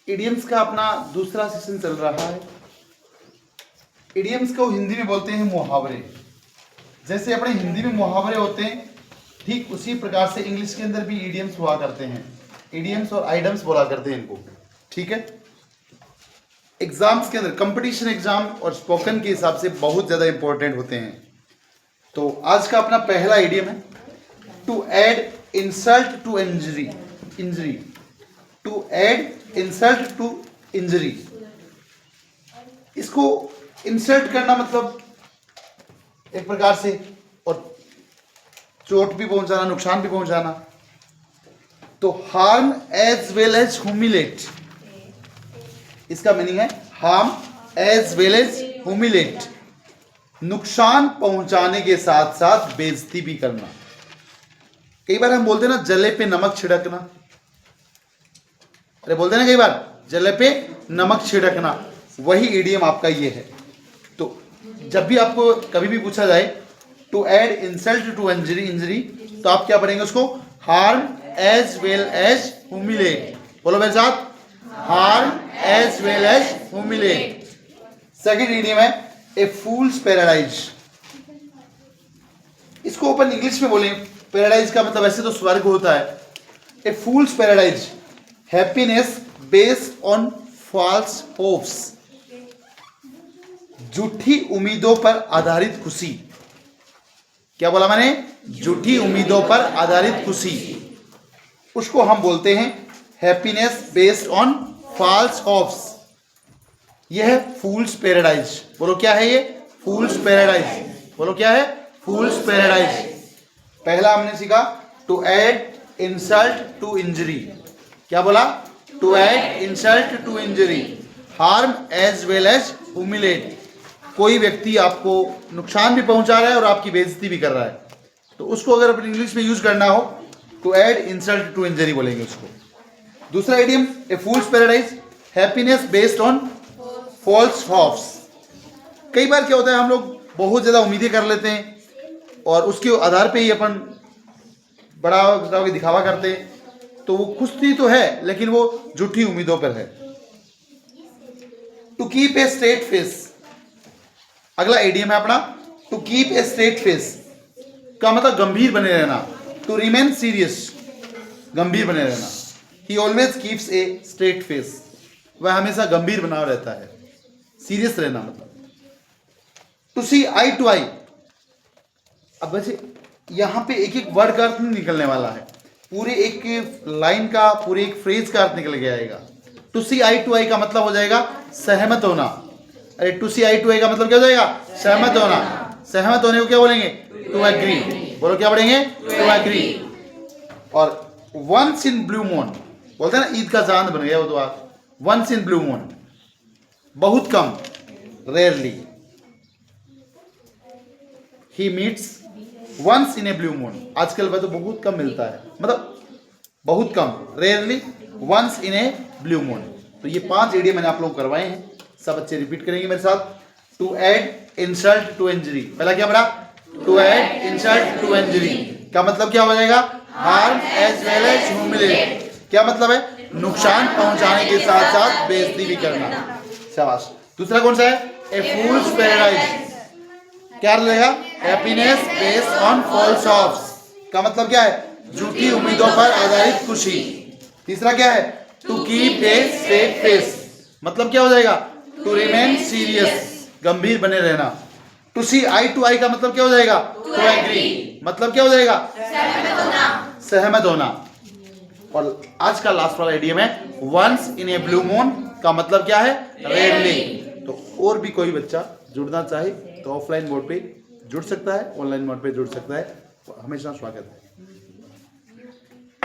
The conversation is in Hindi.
इडियम्स का अपना दूसरा सेशन चल रहा है। इडियम्स को हिंदी में बोलते हैं मुहावरे। जैसे अपने हिंदी में मुहावरे होते हैं, ठीक उसी प्रकार से इंग्लिश के अंदर भी इडियम्स हुआ करते हैं। इडियम्स और आइडम्स बोला करते हैं इनको, ठीक है। एग्जाम्स के अंदर, कंपटीशन एग्जाम और स्पोकन के हिसाब से बहुत ज़्यादा इंपॉर्टेंट होते हैं। तो आज का अपना पहला इडियम है to add insult to injury. Injury, to add insult to injury. इसको इंसल्ट करना मतलब एक प्रकार से, और चोट भी पहुंचाना, नुकसान भी पहुंचाना। तो harm as well as humiliate, इसका मीनिंग है harm as well as humiliate, नुकसान पहुंचाने के साथ साथ बेइज्जती भी करना। कई बार हम बोलते हैं ना जले पे नमक छिड़कना, अरे बोलते हैं ना कई बार जले पे नमक छिड़कना, वही इडियम आपका ये है। तो जब भी आपको कभी भी पूछा जाए to add insult to injury, injury, तो आप क्या पढ़ेंगे उसको, harm as well as humiliate. बोलो मेरे साथ, harm as well as humiliate. Second idiom है ए फूल्स पैराडाइज। इसको अपन इंग्लिश में बोलें, पैराडाइज का मतलब ऐसे तो स्वर्ग होता है। A fool's paradise, happiness based on false hopes, झूठी उम्मीदों पर आधारित खुशी। क्या बोला मैंने, झूठी उम्मीदों पर आधारित खुशी, उसको हम बोलते हैं happiness based on false hopes. यह है फूल्स पैराडाइज। बोलो क्या है ये, फूल्स पैराडाइज। बोलो क्या है, फूल्स पैराडाइज। पहला हमने सीखा to add insult to injury. क्या बोला, to add insult to injury, harm as well as humiliate. कोई व्यक्ति आपको नुकसान भी पहुंचा रहा है और आपकी बेइज्जती भी कर रहा है, तो उसको अगर अपन इंग्लिश में यूज करना हो to add insult to injury बोलेंगे उसको। दूसरा idiom a fool's paradise, happiness based on false hopes. कई बार क्या होता है, हम लोग बहुत ज़्यादा उम्मीदें कर लेते हैं और उसके आधार पे ही अपन बड़ा दिखावा करते हैं, तो वो खुशी तो है लेकिन वो झूठी उम्मीदों पर है। To keep a straight face, अगला इडियम है अपना to keep a straight face का मतलब गंभीर बने रहना। टू रिमेन सीरियस, गंभीर बने रहना। ही ऑलवेज कीप्स ए स्ट्रेट फेस, वह हमेशा गंभीर बना रहता है, सीरियस रहना मतलब। टू सी आई टू आई, अब वैसे यहां पे एक एक वर्ड का अर्थ नहीं निकलने वाला है, पूरे एक लाइन का, पूरे एक फ्रेज का अर्थ निकल के आएगा। टू सी आई टू आई का मतलब हो जाएगा सहमत होना। अरे टू सी आई टू आई का मतलब क्या हो जाएगा, सहमत होना। सहमत होने को क्या बोलेंगे, टू एग्री। बोलो क्या पढ़ेंगे, टू एग्री। और वंस इन ब्लू मून, बोलते हैं ना ईद का चांद बन गया वो तो आज। वंस इन ब्लू मून, बहुत कम, rarely. He meets once in a blue moon, आजकल वह तो बहुत कम मिलता है, मतलब बहुत कम, rarely, once in a blue moon. तो ये 5 इडियम मैंने आप लोग करवाए हैं, सब बच्चे रिपीट करेंगे मेरे साथ। To add insult to injury, पहला क्या पढ़ा, to add insult to injury का मतलब क्या हो जाएगा, harm as well as humiliate. क्या मतलब है, नुकसान पहुंचाने के साथ साथ बेइज्जती भी करना। शाबाश। दूसरा कौन सा है, ए फूल्स पैराडाइज, क्या रहेगा, happiness based on false hopes का मतलब क्या है, झूठी उम्मीदों पर आधारित खुशी। तीसरा क्या है, to keep a straight face, मतलब क्या हो जाएगा, टू रिमेन सीरियस, गंभीर बने रहना। टू सी आई टू आई का मतलब क्या हो जाएगा, टू एग्री, मतलब क्या हो जाएगा, सहमत होना। और आज का लास्ट वाला इडियम है once in a blue moon का मतलब क्या है, रेयरली। तो और भी कोई बच्चा जुड़ना चाहे तो ऑफलाइन मोड पे जुड़ सकता है, ऑनलाइन मोड पे जुड़ सकता है, हमेशा स्वागत है।